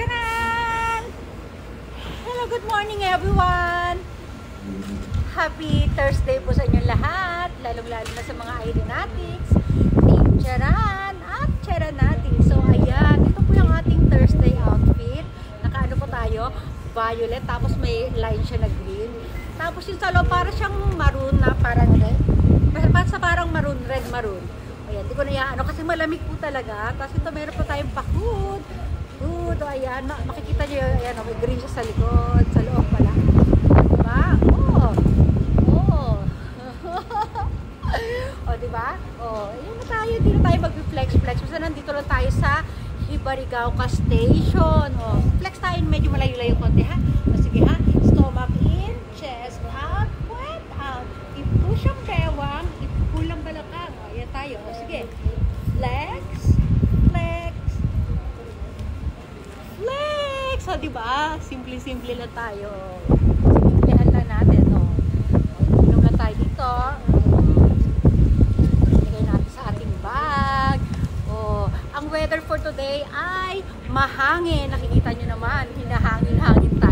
Charan! Hello, good morning everyone! Happy Thursday po sa inyong lahat, lalong-lalo na sa mga Aeronatics, Team Charan at Charanatics. So ayan, ito po yung ating Thursday outfit. Nakaano po tayo, violet, tapos may line siya na green. Tapos yung sa loob, para siyang maroon na parang red. Parang maroon, red maroon. Ayan, di ko na ano kasi malamig po talaga. Tapos ito meron po tayong pa-hood. Hood, ayan, makikita nyo, ayan, may green siya sa likod, sa loob pala. Diba? Oh! Oh! O, diba? Oh, ayan na tayo, hindi na tayo mag-flex-flex. Basta nandito lang tayo sa Hibarigao Station. Oh, flex tayo, medyo malayo-layo konti, ha? O, sige, ha? Stomach in, chest out, puwet out. I-push ang bewang, i-pull ang balakang. O, ayan tayo. O, sige. Flex, flex, flex. O, diba? Simple-simple lang tayo. Simplihan lang natin, o. Inom lang tayo dito. Ilagay natin sa ating bag. O, ang weather for today ay mahangin. Nakikita nyo naman, hinahangin-hangin tayo.